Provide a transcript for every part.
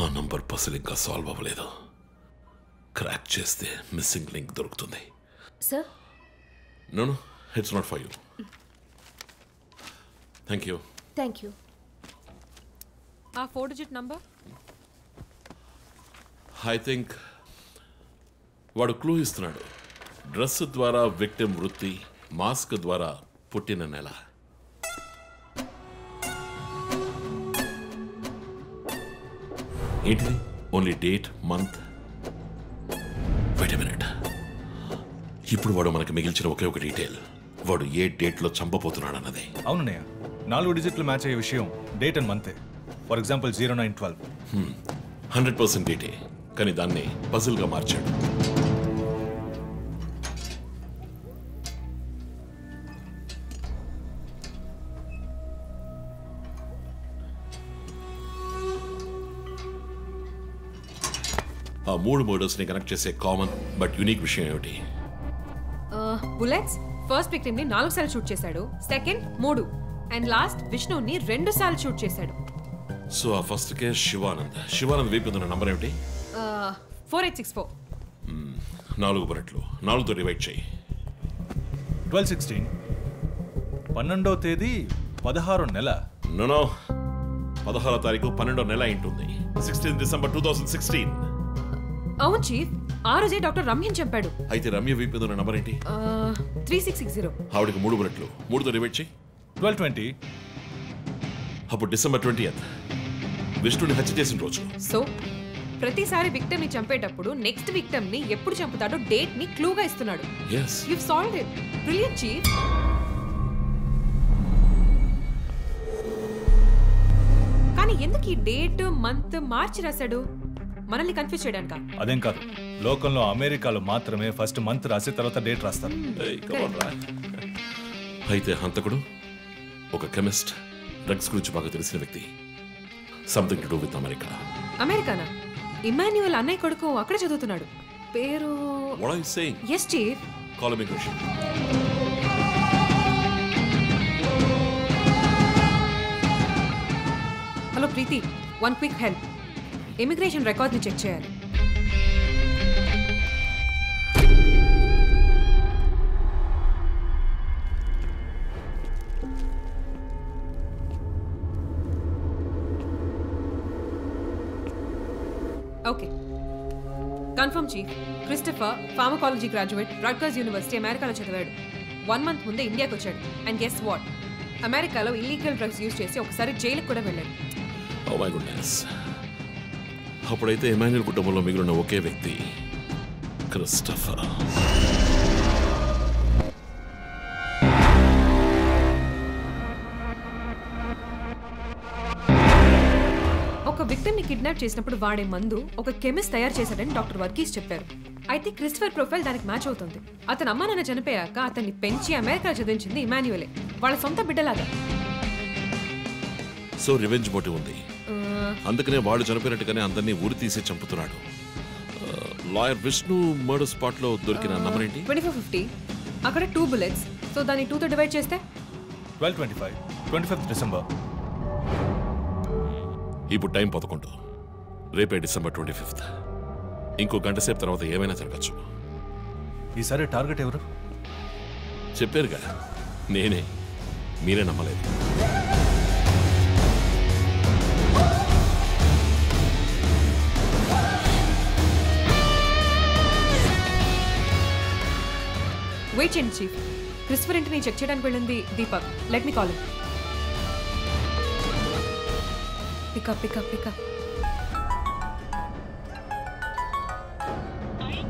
ఆ నంబర్ పసిల్ ఇంకా సాల్వ్ అవ్వలేదు. క్రాక్ చేస్తే మిస్సింగ్ లింక్ దొరుకుతుంది. Sir no it's not for you. Thank you. Thank you. ఆ 4 డిజిట్ నంబర్ ఐ థింక్ వాడు క్లూ ఇస్తున్నాడు. డ్రెస్ ద్వారా విక్టిమ్ వృత్తి, మాస్క్ ద్వారా పుట్టిన నెల. ఏంటిది? Only date, month. Wait a minute. ఇప్పుడు వాడు మనకు మిగిల్చిన ఒకే ఒక డీటెయిల్, వాడు ఏ డేట్లో చంపబోతున్నాడు అన్నది. అవునన్నయ్య, 4 డిజిట్లు మ్యాచ్ అయ్యే విషయం డేట్ అండ్ మంతే. For example 0912. 100% డేటే, కానీ దాన్ని పజిల్గా మార్చాడు. ఆ 3 మర్డర్స్ ని కనెక్ట్ చేసే కామన్ బట్ యూనిక్ విషయం ఏమిటి? బుల్లెట్స్ ఫస్ట్ విక్టిమ్ ని 4 సార్లు షూట్ చేశాడు, సెకండ్ 3, అండ్ లాస్ట్ విష్ణుని 2 సార్లు షూట్ చేశాడు. సో ఆ ఫస్ట్ కేస్ శివానంద్ వీపు ఉన్న నంబర్ ఏమిటి? 4864. 4 బుల్లెట్లు, 4తో డివైడ్ చేయి. 12/16. 12వ తేదీ 16వ నెల. నో 16వ తారీఖు 12వ నెల ఉంటుంది. 16 డిసెంబర్ 2016. అవును చీఫ్, ఆ రోజే డాక్టర్ రమ్యని చంపాడు. అయితే రమ్య వీపు ఉన్న నంబర్ ఏంటి? 3660. ఆవిడకి 3 బుల్లెట్లు, 3తో డివైడ్ చేయి. 12/20. అప్పుడు డిసెంబర్ 20th విష్ణుని హత్య చేసిన రోజు. సో ప్రతిసారి విక్టిమ్ ని చంపేటప్పుడు నెక్స్ట్ విక్టిమ్ ని ఎప్పుడు చంపుతాడో డేట్ ని క్లూగా ఇస్తున్నాడు. yes you've solved it. brilliant chief. కానీ ఎందుకు ఈ డేట్ మంత్ మార్చి రాశాడు? మనల్ని కన్ఫ్యూజ్ చేయడానికా? అదేం కాదు, లోకంలో అమెరికాలో మాత్రమే ఫస్ట్ మంత్ రాసి తర్వాత డేట్ రాస్తారు. అయితే హంతకుడు ఒక కెమిస్ట్, డ్రగ్స్ గురించి బాగా తెలిసిన వ్యక్తి. Something to do with America. అమెరికానా? ఇమాన్యుయల్ అన్నయ్య కొడుకు అక్కడ చదువుతున్నాడు. పేరు What are you saying? yes chief. Call immigration. Hello Preethi, one quick help. Immigration record ని చెక్ చేయాలి. Okay, confirm chief. Christopher pharmacology graduate, Rutgers university, అమెరికాలో చదివాడు. 1 month ముందే ఇండియాకి వచ్చాడు. అండ్ గెస్ వాట్, అమెరికాలో ఇల్లీగల్ డ్రగ్స్ యూజ్ చేసి ఒకసారి జైలుకి కూడా వెళ్ళాడు. Oh my goodness. అప్పుడైతే ఎమాన్యుయల్ కుటుంబంలో మిగిలిన ఒకే వ్యక్తి క్రిస్టఫర్. ఒక విక్టిమ్ ని కిడ్నాప్ చేసినప్పుడు వాడే మందు ఒక కెమిస్ట్ తయారు చేశాడని డాక్టర్ వర్గీస్ చెప్పారు. అయితే క్రిస్టఫర్ ప్రొఫైల్ దానికి మ్యాచ్ అవుతుంది. అతను అమ్మా నాన్న చనిపోయాక అతన్ని పెంచి అమెరికా చదివించింది ఇమాన్యుయలే, వాళ్ళ సొంత బిడ్డలాగా. సో రివెంజ్ మోటివ్ ఉంది, అందుకనే వాడు చనిపోయినట్టుగానే అందరినీ ఊరి తీసి చంపుతున్నాడు. లాయర్ విష్ణు మర్డర్ స్పాట్ లో దొరికిన నంబర్ ఏంటి? 2450. అక్కడ 2 bullets. సో దాన్ని 2తో డివైడ్ చేస్తే 12/25. 25th December. ఇప్పుడు టైం 11. రేపే డిసెంబర్ 25th. ఇంకో గంట సేపు తర్వాత ఏమైనా జరగచ్చు. ఈసారి టార్గెట్ ఎవరు? చెప్పారుగా, నేనే. మీరే నమ్మలేదు. వెయిట్ చేయండి చీఫ్. క్రిస్టఫర్ ఇంటిని చెక్ చేయడానికి వెళ్ళింది Deepak. Let me call him. Pick up pick up pick up.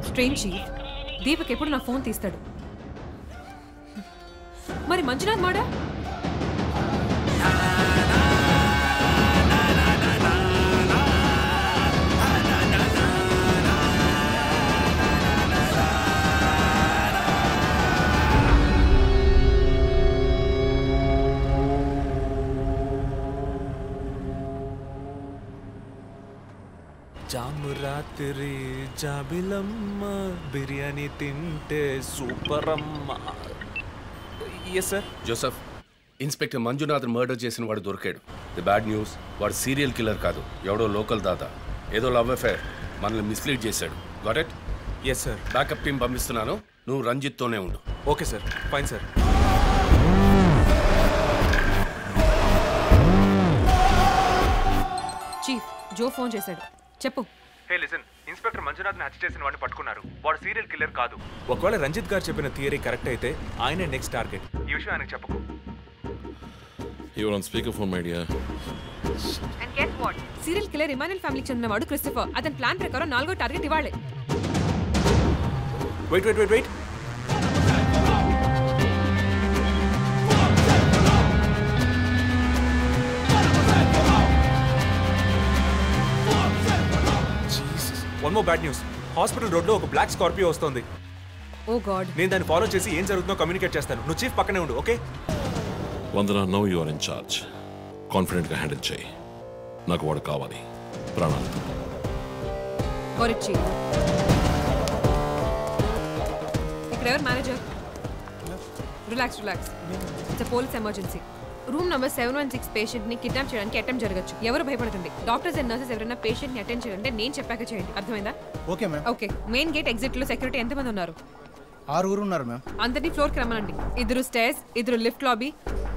Strange chief, Deepak ఎప్పుడు నా ఫోన్ తీస్తాడు. మరి మంజునాథ్ మాడా? జాము రాత్రి జాబిలమ్మ బిర్యానీ తింటే సూపర్ అమ్మ. Yes sir. Joseph, inspector Manjunath murder చేసిన వాడు దొరికాడు. ది బ్యాడ్ న్యూస్, వాడు సీరియల్ కిల్లర్ కాదు, ఎవడో లోకల్ దాత. ఏదో లవ్ అఫైర్, మనల్ని మిస్లీడ్ చేశాడు. Got it? Yes sir. Backup team పంపిస్తున్నాను, నువ్వు రంజిత్తోనే ఉండు. Okay sir, fine sir. Chief, Jo phone చేశాడు. చెప్పు. హే లిసన్, ఇన్స్పెక్టర్ మంజునాథ్ని హత్య చేసిన వాడిని పట్టుకున్నారు. వాడు సీరియల్ కిల్లర్ కాదు. ఒకవేళ రంజిత్ గారు చెప్పిన థియరీ కరెక్ట్ అయితే ఆయనే నెక్స్ట్ టార్గెట్. ఈ విషయం ఆయనకు చెప్పకు. Your on speaker phone my dear. And get what? Serial killer Emmanuel ఫ్యామిలీకి చెందినవాడు క్రిస్టఫర్. అతని ప్లాన్ ప్రకారం 4వ టార్గెట్ ఇవాళే. Wait wait wait wait. One more bad news. Hospital road లో ఒక బ్లాక్ స్కార్పియో వస్తుంది. Oh God. నేను దాన్ని ఫాలో చేసి ఏం జరుగుతుందో కమ్యూనికేట్ చేస్తాను. నువ్వు చీఫ్ పక్కనే ఉండు, okay? Vandana, no you are in charge. కాన్ఫిడెంట్గా హ్యాండిల్ చేయి. నాకు వాడు కావాలి, ప్రాణాలతో. Got chief. ఇక్కడ ఎవరు manager? Relax relax. It's police emergency. Room number 716 patient ని కిడ్నాప్ చేయడానికి అటెంప్ట్ జరగచ్చు. ఎవరు భయపడుతుంది? డాక్టర్స్ అండ్ నర్సెస్ ఎవరైనా పేషెంట్ ని అటెండ్ చేయాలంటే నేను చెప్పాక చేయండి. అర్థమైందా? Okay ma'am. Okay. Main gate exit లో సెక్యూరిటీ ఎంతమంది ఉన్నారు? 6 ఉన్నారు మ్యామ్. అందరినీ ఫ్లోర్ కి రమ్మనండి. 2 స్టేర్స్, 2 లిఫ్ట్ లాబీ,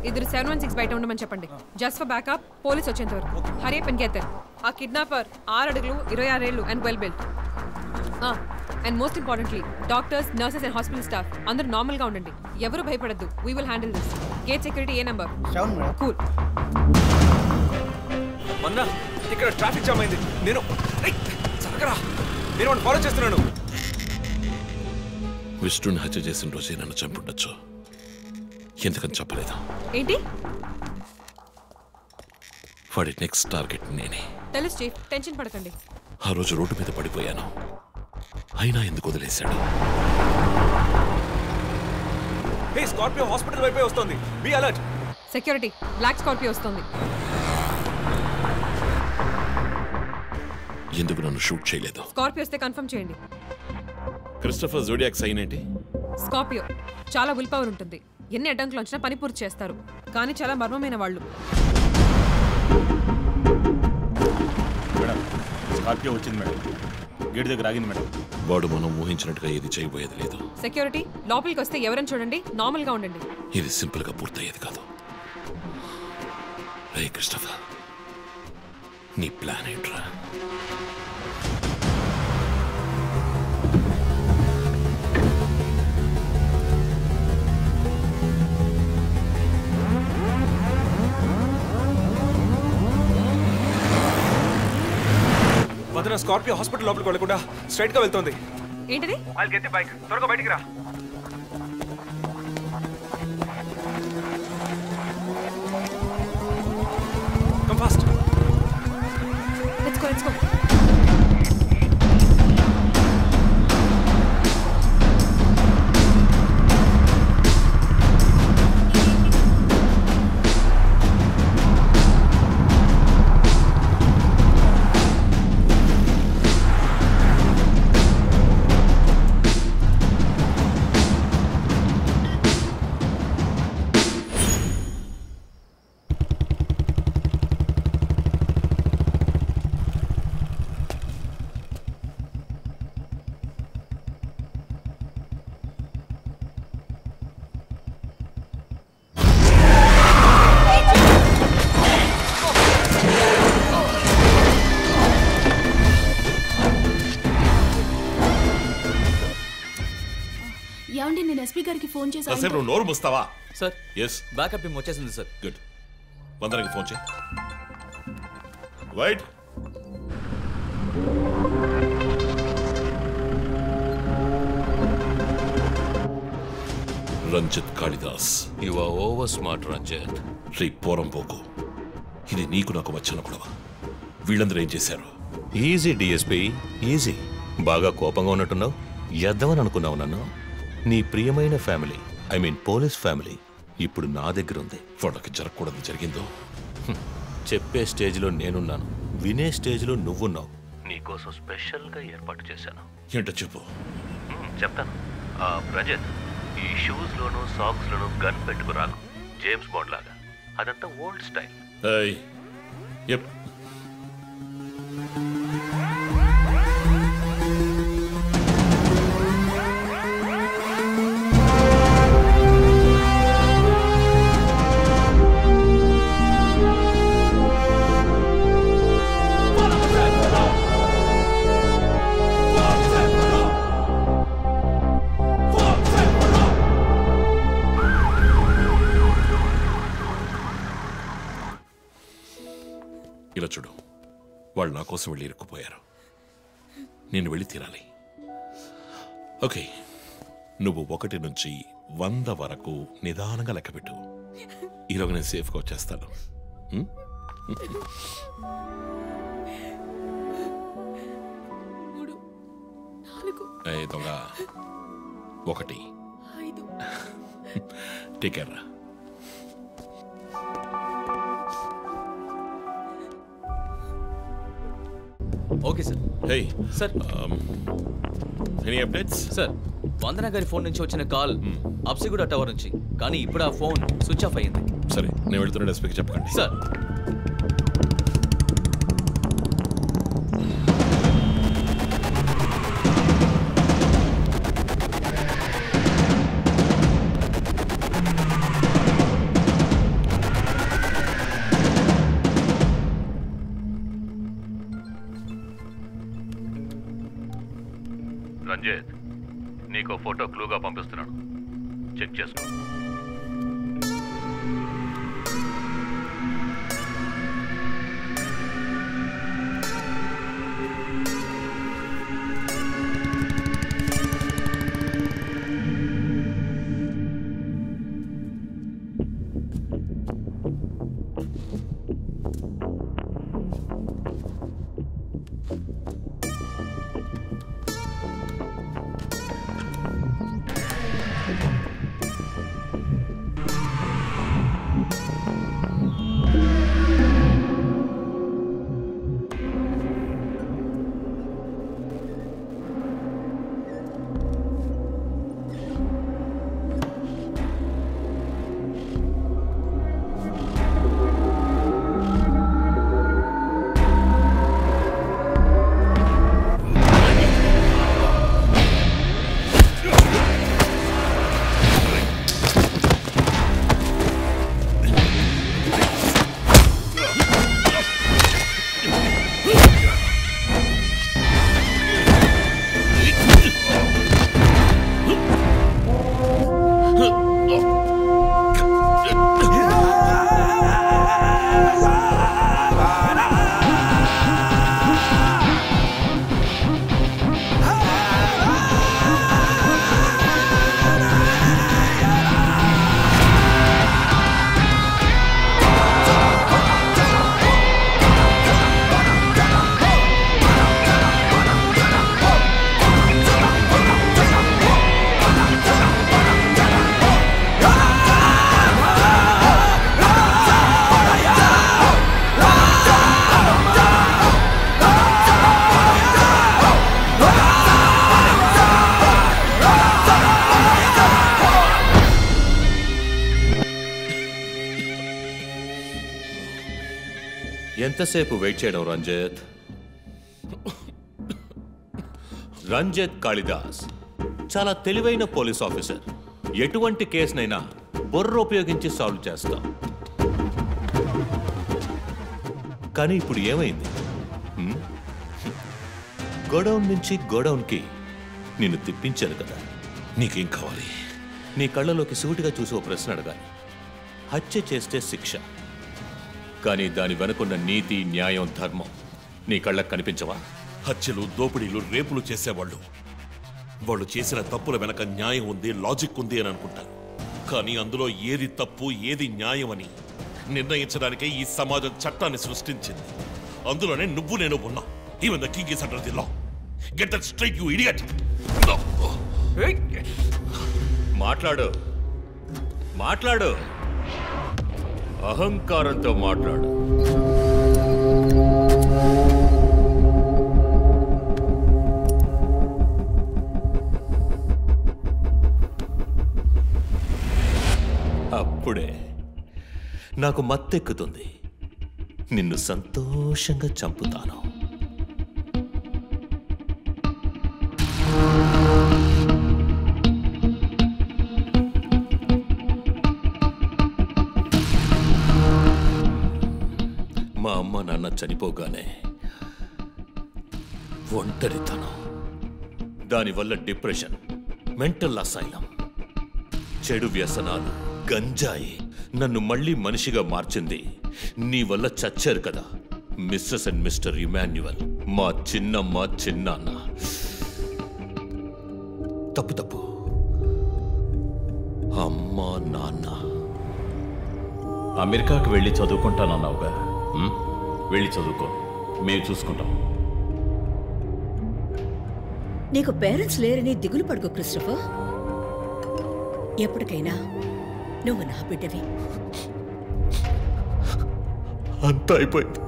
2 716 బయట ఉండమని చెప్పండి. జస్ట్ ఫర్ బ్యాకప్, పోలీస్ వచ్చేంత వరకు. Hurry up and get there. ఆ కిడ్నాపర్ 6 అడుగులు 26 ఏళ్ళు and well built. And most importantly doctors, nurses and hospital staff అందరూ నార్మల్ గా ఉండండి. ఎవరు భయపడద్దు. We will handle this. Gate security ఏ నెంబర్? 7 మేడం. కూల్. మన్నా, ఇక్కడ ట్రాఫిక్ జామ్ అయింది. నేను వాడిని ఫాలో చేస్తున్నాను. విష్ణుని హత్య చేసిన రోజే నన్ను చంపుండొచ్చు. ఎందుకని చెప్పలేదు? ఏంటి? వాడి నెక్స్ట్ టార్గెట్ నేనే. తెలుసు చీఫ్, టెన్షన్ పడకండి. ఆ రోజు రోడ్డు మీద పడిపోయాను, అయినా ఎందుకు వదిలేశాడు? హే, స్కార్పియో హాస్పిటల్ వైపే వస్తుంది. Be alert. Security, black Scorpio వస్తుంది. ఎందుకు నన్ను షూట్ చేయలేదు? స్కార్పియో వస్తే కన్ఫర్మ్ చేయండి. క్రిస్టఫర్ జోడియాక్ సైన్ ఏంటి? స్కార్పియో చాలా విల్ పవర్ ఉంటుంది. ఎన్ని అడ్డంకులు వచ్చినా పని పూర్తి చేస్తారు. కానీ చాలా మర్మమైన వాళ్ళు. మేడం, స్కార్పియో వచ్చింది మేడం. గేట్ దగ్గర ఆగింది మేడం. వాడు మనం ఊహించినట్టుగా ఏది చేయబోయేది లేదు. సెక్యూరిటీ, లోపలికి వస్తే ఎవరైనా చూడండి, నార్మల్ గా ఉండండి. ఇది సింపుల్ గా పూర్తయ్యేది కాదు. రే క్రిస్టఫర్, నీ ప్లాన్ ఏంట్రా? వదన, స్కార్పియో హాస్పిటల్ లోపలికి వెళ్ళకుండా స్ట్రైట్ గా వెళ్తుంది. ఏంటిది? వాళ్ళకి ఎత్తి బైక్, త్వరగా బయటికి రా. Come fast. Let's go, let's go. ఏమండి, నేను ఎస్పీ గారికి ఫోన్ చేశాను. కాసేపు నువ్వు నోరు మూస్తావా? సార్, ఎస్, బ్యాకప్ టీం వచ్చేసింది సార్. గుడ్. వందనకి ఫోన్ చేయి. Wait, Ranjith Kalidas. You are over smart Ranjith. రీ పోరం పోకు. ఇది నీకు నాకు వచ్చిన గొడవ. వీళ్ళందరూ ఏం చేశారు? Easy DSP, easy. బాగా కోపంగా ఉన్నట్టున్నావు. ఎద్దామని అనుకున్నావు నన్ను. నీ ప్రియమైన family, I mean police family, ఇప్పుడు నా దగ్గర ఉంది. వాళ్ళకి జరగకూడదు జరిగిందో. చెప్పే స్టేజ్లో నేనున్నాను, వినే స్టేజ్లో నువ్వున్నావు. నీకోసం స్పెషల్గా ఏర్పాటు చేశాను. ఏంటో చెప్పు. చెప్తాను. రజత్, ఈ షూస్లోనూ సాక్స్లోనూ గన్ పెట్టుకురాకు, జేమ్స్ బాండ్ లాగా. అదంతా ఓల్డ్ స్టైల్. ఏయ్, ఎప్. ఇలా చూడు, వాళ్ళు నా కోసం వెళ్ళి ఇరుక్కుపోయారు. నేను వెళ్ళి తీరాలి. ఓకే, నువ్వు 1 నుంచి 100 వరకు నిదానంగా లెక్కపెట్టు. ఈలోగా నేను సేఫ్గా వచ్చేస్తాను. దొంగ 1 take care. Okay sir. Hey sir, any updates? Sir, Vandana గారి ఫోన్ నుంచి వచ్చిన కాల్ అప్సిగూడ టవర్ నుంచి, కానీ ఇప్పుడు ఆ ఫోన్ స్విచ్ ఆఫ్ అయ్యింది. సరే, నేను వెళ్తున్న ఎస్పీకి చెప్పకండి. సార్. రంజిత్, నీకో ఫోటో క్లూగా పంపిస్తున్నాను, చెక్ చేసుకో. ఎంతసేపు వెయిట్ చేయడం రంజిత్? రంజిత్ కాళిదాస్ చాలా తెలివైన పోలీస్ ఆఫీసర్. ఎటువంటి కేసునైనా బుర్ర ఉపయోగించి సాల్వ్ చేస్తాం. కానీ ఇప్పుడు ఏమైంది? గోడౌన్ నుంచి గోడౌన్కి నిన్ను తిప్పించాను కదా. నీకేం కావాలి? నీ కళ్ళలోకి సూటిగా చూసి ఓ ప్రశ్న అడగాలి. హత్య చేస్తే శిక్ష, కానీ దాని వెనుకున్న నీతి, న్యాయం, ధర్మం నీ కళ్ళకు కనిపించవా? హత్యలు, దోపిడీలు, రేపులు చేసేవాళ్ళు వాళ్ళు చేసిన తప్పుల వెనక న్యాయం ఉంది, లాజిక్ ఉంది అని అనుకుంటారు. కానీ అందులో ఏది తప్పు, ఏది న్యాయం అని నిర్ణయించడానికే ఈ సమాజం చట్టాన్ని సృష్టించింది. అందులోనే నువ్వు నేను ఉన్నా. Even the king is under the law. Get that straight, you idiot. మాట్లాడు, మాట్లాడు, అహంకారంతో మాట్లాడు. అప్పుడే నాకు మత్తెక్కుతుంది. నిన్ను సంతోషంగా చంపుతాను. మా అమ్మ నాన్న చనిపోగానే ఒంటరితనం, దానివల్ల డిప్రెషన్, మెంటల్ అసైలం, చెడు వ్యసనాలు, గంజాయి నన్ను మళ్ళీ మనిషిగా మార్చింది నీ వల్ల. చచ్చారు కదా మిస్సెస్ అండ్ మిస్టర్ ఇమాన్యువల్, మా చిన్నమ్మ చిన్నాన్న. తప్పు అమ్మా నాన్న. అమెరికాకు వెళ్ళి చదువుకుంటానన్నావుగా, వెళ్ళి చదువుకో, మేము చూసుకుంటాం. నీకు పేరెంట్స్ లేరని దిగులు పడుకో క్రిస్టఫర్. ఎప్పటికైనా నువ్వు నా బిడ్డవి. అంతా అయిపోయింది.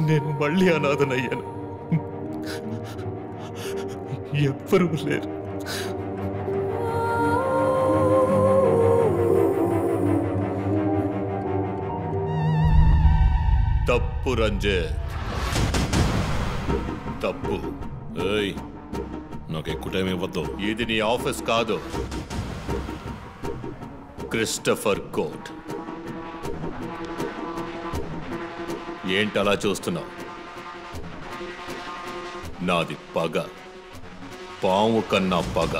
నేను మళ్ళీ అనాథనయ్యాను. ఎవ్వరూ లేరు. తప్పు రంజిత్, తప్పు. ఏయ్, నాకు ఎక్కువ టైం ఇవ్వద్దు. ఇది నీ ఆఫీస్ కాదు, క్రిస్టఫర్ కోర్ట్. ఏంటలా చూస్తున్నావు? నాది పగ, పాము కన్నా పగ.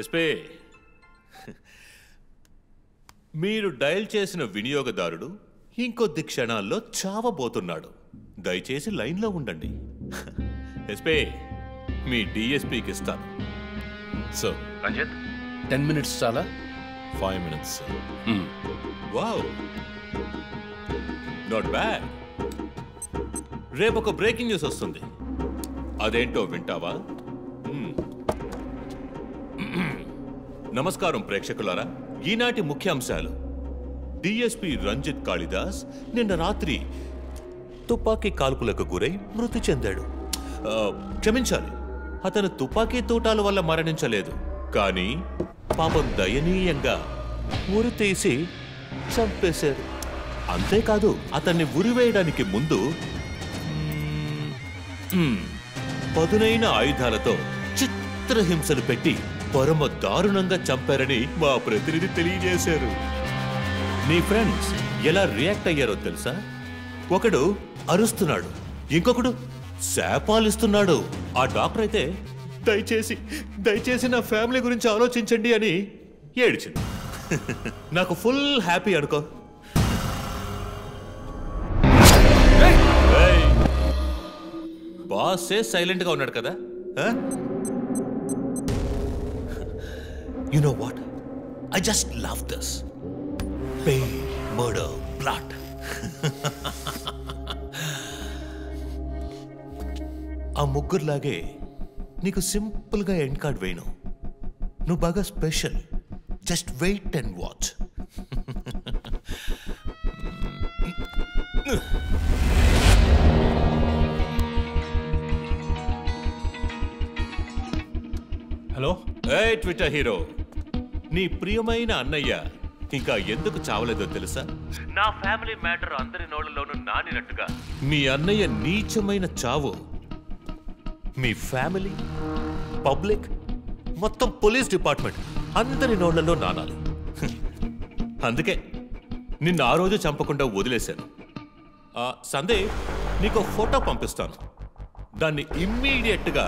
ఎస్పీ, మీరు డయల్ చేసిన వినియోగదారుడు ఇంకొద్ది క్షణాల్లో చావబోతున్నాడు. దయచేసి లైన్లో ఉండండి. ఎస్పీ, మీ డిఎస్పీకి ఇస్తాను. సార్ రంజిత్, 10 minutes చాలా? 5 minutes, sir. Wow, not bad. రేపు ఒక బ్రేకింగ్ న్యూస్ వస్తుంది. అదేంటో వింటావా? నమస్కారం ప్రేక్షకులారా. ఈనాటి ముఖ్యాంశాలు. డిఎస్పీ రంజిత్ కాళిదాస్ నిన్న రాత్రి తుపాకీ కాల్పులకు గురై మృతి చెందాడు. క్షమించాలి, అతను తుపాకీ తూటాల వల్ల మరణించలేదు, కానీ పాపం దయనీయంగా ఉరి తీసి చంపేశారు. అంతేకాదు, అతన్ని ఉరివేయడానికి ముందు పదునైన ఆయుధాలతో చిత్రహింసలు పెట్టి పరమ దారుణంగా చంపారని మా ప్రతినిధి తెలియజేశారు. నీ ఫ్రెండ్స్ ఎలా రియాక్ట్ అయ్యారో తెలుసా? ఒకడు అరుస్తున్నాడు, ఇంకొకడు శాపాలిస్తున్నాడు. ఆ డాక్టర్ అయితే దయచేసి నా ఫ్యామిలీ గురించి ఆలోచించండి అని ఏడ్చింది. నాకు ఫుల్ హ్యాపీ అనుకో. బాసే సైలెంట్గా ఉన్నాడు కదా. You know what? I just love this. Pain, murder, blood. ఆ ముగ్గురులాగే నీకు సింపుల్గా ఎండ్ కార్డ్ వేయను. నువ్వు బాగా special. Just wait and watch. Hello. ఏ ట్విట్టర్ హీరో, నీ ప్రియమైన అన్నయ్య ఇంకా ఎందుకు చావలేదో తెలుసా? నా ఫ్యామిలీ మ్యాటర్ అందరి నోళ్లలోనూ నానినట్టుగా మీ అన్నయ్య నీచమైన చావు మీ ఫ్యామిలీ, పబ్లిక్, మొత్తం పోలీస్ డిపార్ట్మెంట్ అందరి నోళ్లలో నానాలి. అందుకే నిన్ను ఆ రోజు చంపకుండా వదిలేశాను. సందీప్, నీకు ఫోటో పంపిస్తాను. దాన్ని ఇమ్మీడియట్గా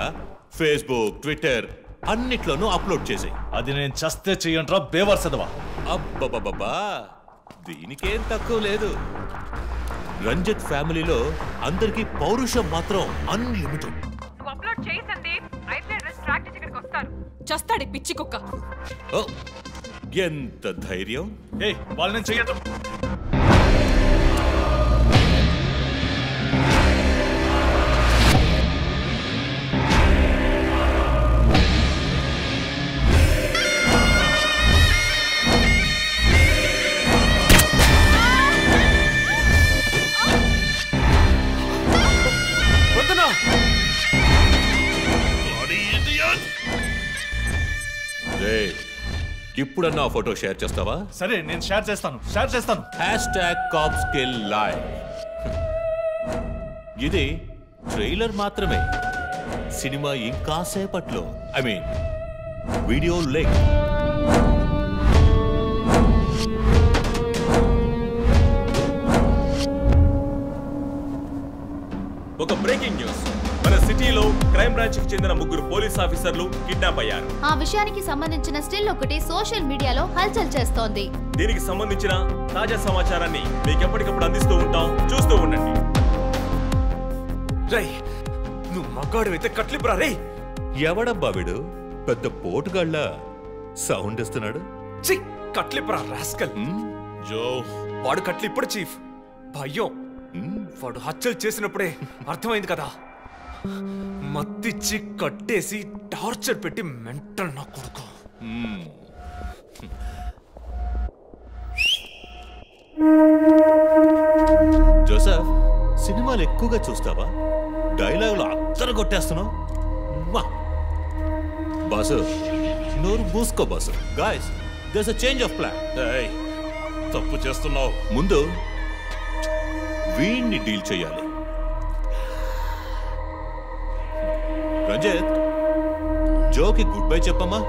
ఫేస్బుక్, ట్విట్టర్ అన్నిట్లోనూ అప్లోడ్ చేసాయి. అది నేను చస్తే చెయ్యంట్రా బేవర్సదవా. అబ్బబ్బబ్బా, దీనికేం తక్కువ లేదు. రంజిత్ ఫ్యామిలీలో అందరికీ పౌరుషం మాత్రం అన్లిమిటెడ్. నువ్వు అప్లోడ్ చేయి సందీప్, అయితే ట్రాక్ చేసి ఇక్కడికి వస్తారు. చస్తాడి పిచ్చి కుక్క. ఓ, ఎంత ధైర్యం. ఏయ్, వాళ్ళని చెయ్యదు. ఇప్పుడన్నా ఆ ఫోటో షేర్ చేస్తావా? సరే నేను షేర్ చేస్తాను. #CopsKillLive. ఇది ట్రైలర్ మాత్రమే. సినిమా ఇంకా సేపట్లో, ఐ మీన్ వీడియో లింక్. ఒక బ్రేకింగ్ న్యూస్. మన సిటీలో క్రైమ్ బ్రాంచ్ కి చెందిన 3 పోలీస్ ఆఫీసర్లు కిడ్నాప్ అయ్యారు. ఆ విషయానికి సంబంధించిన స్టిల్ ఒకటి సోషల్ మీడియాలో హల్చల్ చేస్తోంది. దీనికి సంబంధించిన తాజా సమాచారాన్ని మీకు ఎప్పటికప్పుడు అందిస్తూ ఉంటాం, చూస్తూ ఉండండి. రై, నువ్వు మగాడు అయితే కట్లిపురా రే. ఎవడబ్బా వీడు? పెద్ద పోటుగాళ్ళ సౌండ్ ఇస్తున్నాడు. కట్లిపురా రాస్కల్. జో వాడు కట్లిప్పుడు చీఫ్. భయం. వాడు హత్యలు చేసినప్పుడే అర్థమైంది కదా. మత్తిచ్చి కట్టేసి టార్చర్ పెట్టి మెంటల్ నా కొడుకు. జోసెఫ్, సినిమాలు ఎక్కువగా చూస్తావా? డైలాగులు అత్తరు కొట్టేస్తున్నావు. బాసు, నోరు మూసుకో boss. Guys, there's a change of plan. తప్పు చేస్తున్నావు. ముందు వీణ్ణి డీల్ చేయాలి. రంజిత్, జోకి గుడ్ బై చెప్పమ్మా.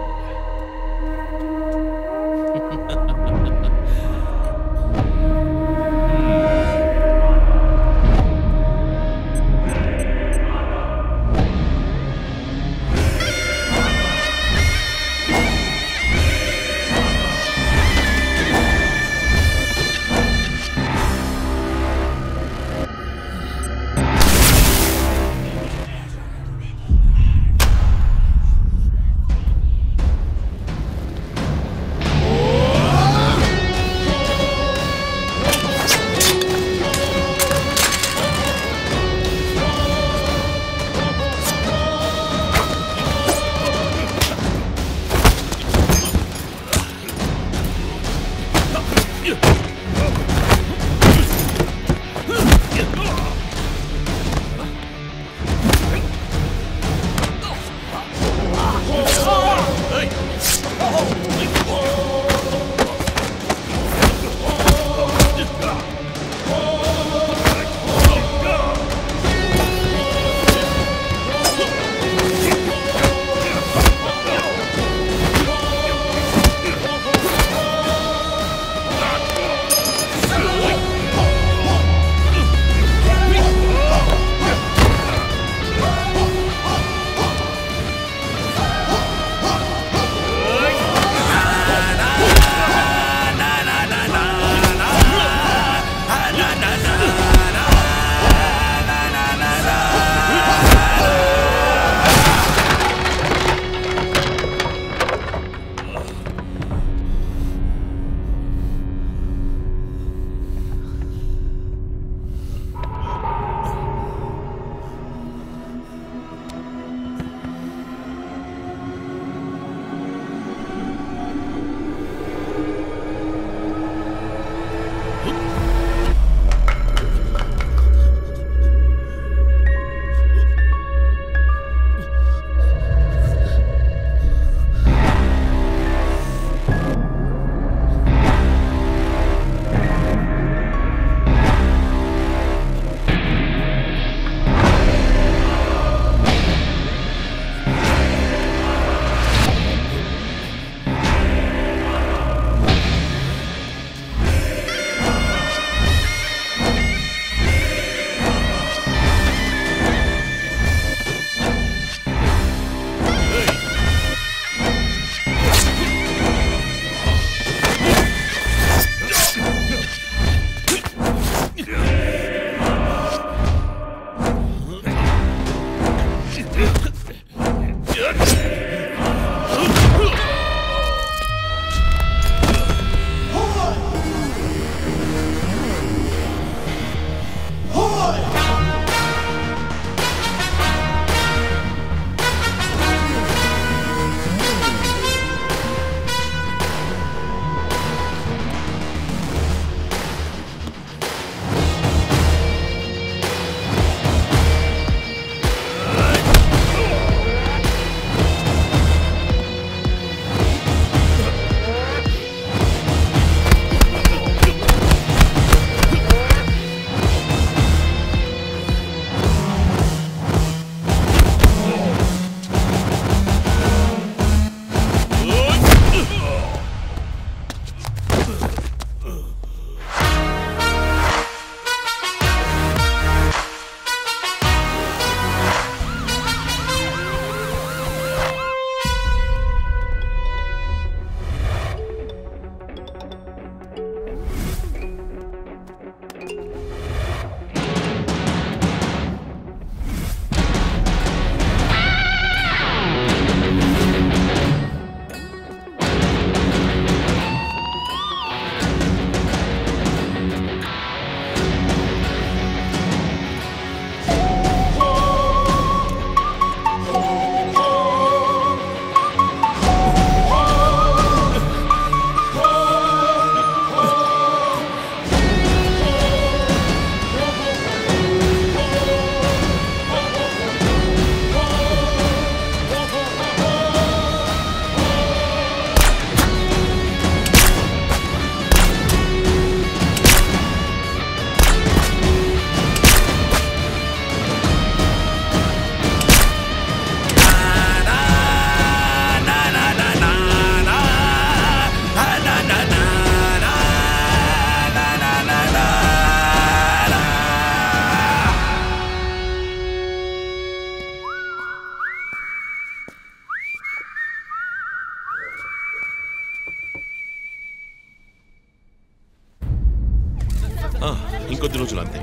ఇంకొద్ది రోజులు అంతే.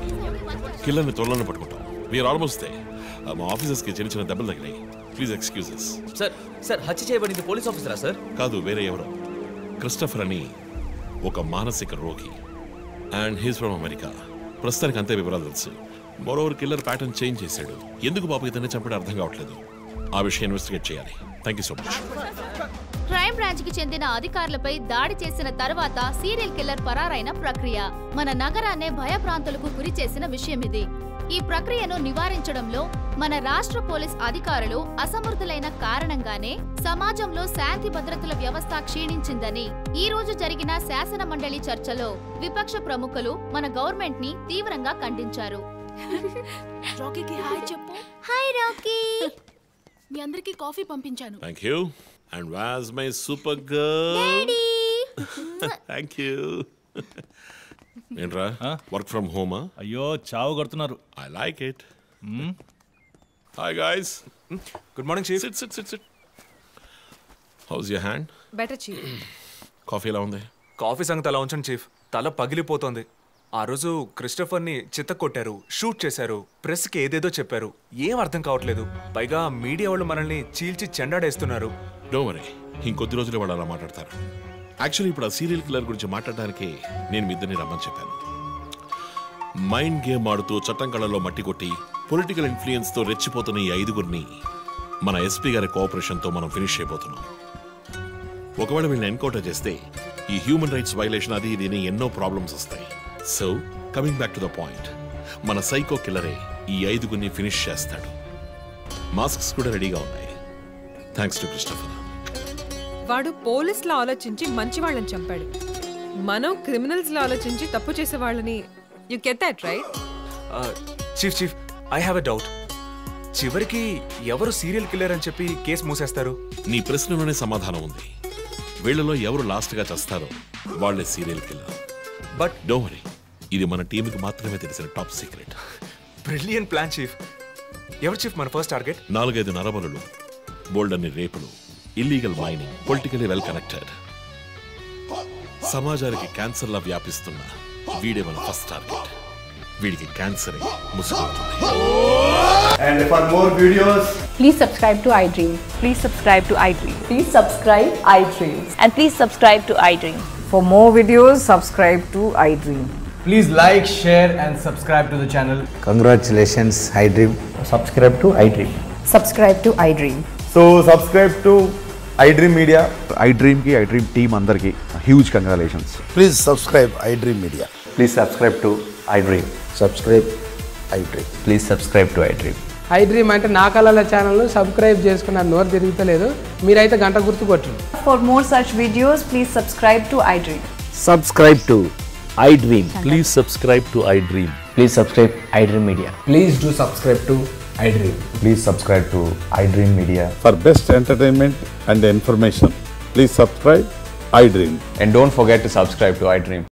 కిల్లర్ని త్వరలోనే పట్టుకుంటాం. We're almost there. మా ఆఫీసర్స్కి చిన్న చిన్న దెబ్బలు తగిలాయి. Please excuses. సార్ హత్య చేయబడింది పోలీస్ ఆఫీసరా సార్? కాదు, వేరే ఎవరో. క్రిస్టఫర్ అని ఒక మానసిక రోగి. And he's from America. ప్రస్తుతానికి అంతే వివరాలు తెలుసు. మరోవర్ కిల్లర్ ప్యాటర్న్ చేంజ్ చేశాడు. ఎందుకు పాప ఇతన్ని చంపడం అర్థం కావట్లేదు. ఆ విషయం ఇన్వెస్టిగేట్ చేయాలి. Thank you so much. Crime branch కి చెందిన అధికారులపై దాడి చేసిన తర్వాత సీరియల్ కిల్లర్ పరారైన ప్రక్రియ మన నగరాన్నే భయప్రాంతులకు గురి చేసిన విషయం ఇది. ఈ ప్రక్రియను నివారించడంలో మన రాష్ట్ర పోలీస్ అధికారులు అసమర్థులైన కారణంగానే సమాజంలో శాంతి భద్రతల వ్యవస్థ క్షీణించిందని ఈ రోజు జరిగిన శాసన మండలి చర్చలో విపక్ష ప్రముఖులు మన గవర్నమెంట్ ని తీవ్రంగా ఖండించారు. రాకీకి హాయ్ చెప్పు. Hi Rocky. మీ అందరికి కాఫీ పంపించాను. Thank you. And was my super girl. Daddy. Thank you. ఏంట్రా వర్క్ ఫ్రమ్ హోమా? అయ్యో చావు కొడుతున్నారు. I like it. Hi guys. Good morning chief. Sit sit sit sit. How's your hand? Better chief. Coffee ఎలా ఉంది? Coffee సంగతి అలా ఉంచండి చీఫ్. తల పగిలిపోతోంది. ఆ రోజు క్రిస్టఫర్ని చిత్త కొట్టారు, షూట్ చేశారు, ప్రెస్కి ఏదేదో చెప్పారు. ఏం అర్థం కావట్లేదు. పైగా మీడియా వాళ్ళు మనల్ని చీల్చి చెండాడేస్తున్నారు. డోంట్ వరీ, ఇంకొద్ది రోజులు వాళ్ళు అలా మాట్లాడతారు. యాక్చువల్లీ ఇప్పుడు ఆ సీరియల్ కిల్లర్ గురించి మాట్లాడడానికి నేను మీ ఇద్దరిని రమ్మని చెప్పాను. మైండ్ గేమ్ ఆడుతూ చట్టం కళ్ళలో మట్టి కొట్టి పొలిటికల్ ఇన్ఫ్లుయెన్స్తో రెచ్చిపోతున్న ఈ 5గురిని మన ఎస్పీ గారి కోఆపరేషన్తో మనం ఫినిష్ అయిపోతున్నాం. ఒకవేళ వీళ్ళని ఎన్కౌంటర్ చేస్తే ఈ హ్యూమన్ రైట్స్ వైలేషన్ అది ఇది ఎన్నో ప్రాబ్లమ్స్ వస్తాయి. So coming back to the point, మన సైకో కిల్లరే ఈ 5గురిని ఫినిష్ చేస్తాడు. మాస్క్స్ కూడా రెడీగా ఉన్నాయి. Thanks to Christopher. వాడు పోలీసులా ఆలోచించి మంచి వాళ్ళని చంపాడు. మనం క్రిమినల్స్ లా ఆలోచించి తప్పు చేసే వాళ్ళని. You get that right? Chief I have a doubt. చివరికి ఎవరు సీరియల్ కిల్లర్ అని చెప్పి కేసు మూసేస్తారు? నీ ప్రశ్నలోనే సమాధానం ఉంది. వీళ్ళలో ఎవరు లాస్ట్ గా చేస్తారో వాళ్ళే serial killer. But don't worry, ఇది మన టీంకి మాత్రమే తెలిసిన top secret. Brilliant plan chief. ఎవరు చీఫ్ మన ఫస్ట్ టార్గెట్? 4-5 నరబలులు, బోల్డన్ని రేపులు, illegal mining, politically well connected, సమాజానికి క్యాన్సర్లా వ్యాపిస్తున్న వీడే మన ఫస్ట్ టార్గెట్. వీడికి క్యాన్సరే ముసుగుతుంది. And for more videos, please subscribe to iDream. Please subscribe to iDream. Please subscribe iDream. And please subscribe to iDream. For more videos, subscribe to iDream. Please like, share and subscribe to the channel. Congratulations, iDream. subscribe to iDream. Subscribe to iDream. So subscribe to iDream Media. iDream ki iDream team andarki huge congratulations. Please subscribe iDream Media. Please subscribe to iDream. Subscribe iDream. Please subscribe to iDream. iDream అంటే నా కళల channel subscribe చేసుకున్న నోరు తిరుగుతలేదు. మీరైతే గంట గుర్తు కొట్టండి. For more such videos, please subscribe to iDream. Subscribe to iDream. Please subscribe to iDream. Please subscribe iDream Media. Please do subscribe to iDream. Please subscribe to iDream Media. For best entertainment and information, please subscribe iDream. And don't forget to subscribe to iDream.